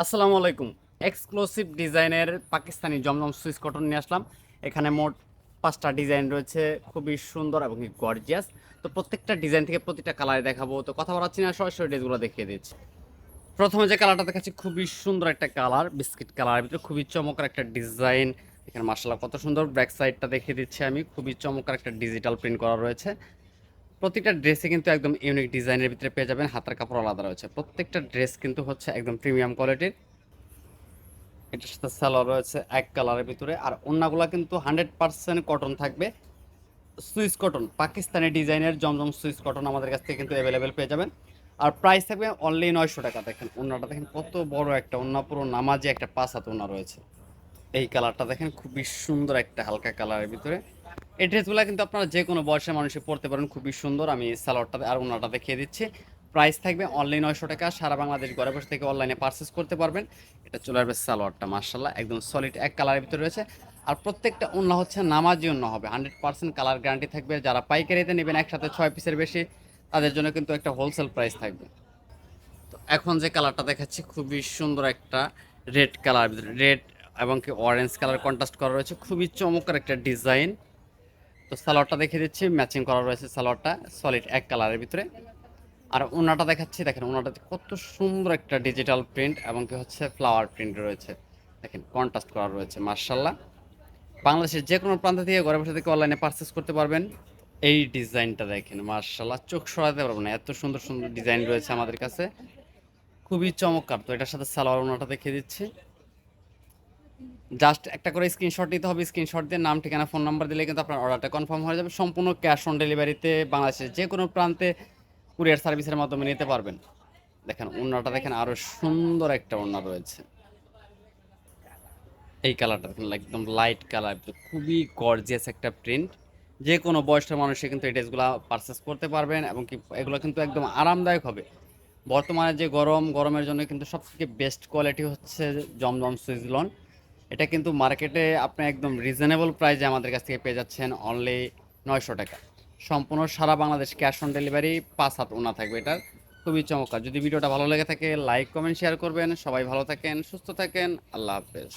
আসসালামু আলাইকুম। এক্সক্লুসিভ ডিজাইনের পাকিস্তানি জমজম সুইস কটন নিয়ে আসলাম। এখানে মোট ৫টা ডিজাইন রয়েছে, খুবই সুন্দর এবং কি গর্জিয়াস। তো প্রত্যেকটা ডিজাইন থেকে প্রতিটা কালারে দেখাবো। তো কথা বলাচ্ছি না, সরাসরি ড্রেসগুলো দেখিয়ে দিচ্ছি। প্রথমে যে কালারটা দেখাচ্ছি খুবই সুন্দর একটা কালার, বিস্কিট কালারের ভিতরে খুবই চমৎকার একটা ডিজাইন। এখানে মার্শাল্লাহ কত সুন্দর, ব্যাক সাইডটা দেখিয়ে দিচ্ছি আমি। খুবই চমৎকার একটা ডিজিটাল প্রিন্ট করা রয়েছে। প্রতিটা ড্রেসে কিন্তু একদম ইউনিক ডিজাইনের ভিতরে পেয়ে যাবেন, হাতার কাপড় আলাদা রয়েছে। প্রত্যেকটা ড্রেস কিন্তু হচ্ছে একদম প্রিমিয়াম কোয়ালিটির। এটার সাথে সালোয়ার রয়েছে এক কালারের ভিতরে, আর ওড়নাগুলো কিন্তু 100% কটন থাকবে। সুইস কটন, পাকিস্তানি ডিজাইনের জমজম সুইস কটন আমাদের কাছ থেকে কিন্তু অ্যাভেলেবেল পেয়ে যাবেন। আর প্রাইস থাকবে অনলি 900 টাকা। দেখেন ওড়নাটা, দেখেন কত বড় একটা ওড়না, পুরো নামাজি একটা 5 হাত ওড়না রয়েছে। এই কালারটা দেখেন, খুবই সুন্দর একটা হালকা কালারের ভিতরে। এই ড্রেসগুলো কিন্তু আপনারা যে কোনো বয়সের মানুষে পড়তে পারেন, খুবই সুন্দর। আমি সালোয়ারটা আর ওড়নাটা দেখিয়ে দিচ্ছি। প্রাইস থাকবে অনলি 900 টাকা। সারা বাংলাদেশ ঘরে বসে থেকে অনলাইনে পারচেস করতে পারবেন। এটা চলে আসবে সালোয়ারটা, মার্শাল্লাহ একদম সলিড এক কালারের ভিতরে রয়েছে। আর প্রত্যেকটা ওড়না হচ্ছে নামাজি ওড়না হবে, 100% কালার গ্যারান্টি থাকবে। যারা পাইকারিতে নেবেন একসাথে 6 পিসের বেশি, তাদের জন্য কিন্তু একটা হোলসেল প্রাইস থাকবে। তো এখন যে কালারটা দেখাচ্ছি খুবই সুন্দর একটা রেড কালার ভিতরে, রেড এবং কি অরেঞ্জ কালার কন্ট্রাস্ট করা রয়েছে, খুবই চমৎকার একটা ডিজাইন। তো সালোয়ারটা দেখিয়ে দিচ্ছি, ম্যাচিং করা রয়েছে সালোয়ারটা সলিড এক কালারের ভিতরে। আর ওনাটা দেখাচ্ছি, দেখেন ওনাটাতে কত সুন্দর একটা ডিজিটাল প্রিন্ট এবং কি হচ্ছে ফ্লাওয়ার প্রিন্ট রয়েছে। দেখেন কন্ট্রাস্ট করা রয়েছে মার্শাল্লাহ। বাংলাদেশের যে কোনো প্রান্ত থেকে ঘরে বসে থেকে অনলাইনে পারচেস করতে পারবেন। এই ডিজাইনটা দেখেন মার্শাল্লাহ, চোখ সরাতে পারবো না, এত সুন্দর সুন্দর ডিজাইন রয়েছে আমাদের কাছে, খুবই চমৎকার। তো এটার সাথে সালোয়ার ওনাটা দেখিয়ে দিচ্ছি। জাস্ট একটা করে স্ক্রিনশট নিতে হবে, স্ক্রিনশট দিয়ে নাম, ঠিকানা, ফোন নাম্বার দিলে কিন্তু আপনার অর্ডারটা কনফার্ম হয়ে যাবে। সম্পূর্ণ ক্যাশ অন ডেলিভারিতে বাংলাদেশের যে কোনো প্রান্তে কুরিয়ার সার্ভিসের মাধ্যমে নিতে পারবেন। দেখেন ওড়নাটা, দেখেন আরো সুন্দর একটা ওড়না রয়েছে। এই কালারটা দেখেন, একদম লাইট কালার, খুবই গর্জিয়াস একটা প্রিন্ট। যে কোনো বয়সের মানুষে কিন্তু এই ড্রেসগুলো পারচেস করতে পারবেন এবং কি এগুলো কিন্তু একদম আরামদায়ক হবে। বর্তমানে যে গরমের জন্য কিন্তু সবথেকে বেস্ট কোয়ালিটি হচ্ছে জমজম সুইজলন। এটা কিন্তু মার্কেটে আপনি একদম রিজনেবল প্রাইসে আমাদের কাছ থেকে পেয়ে যাচ্ছেন অনলি 900 টাকা। সম্পূর্ণ সারা বাংলাদেশ ক্যাশ অন ডেলিভারি, 5 হাত ওনা থাকবে এটার। খুবই চমৎকার। যদি ভিডিওটা ভালো লেগে থাকে লাইক কমেন্ট শেয়ার করবেন। সবাই ভালো থাকেন, সুস্থ থাকেন, আল্লাহ হাফেজ।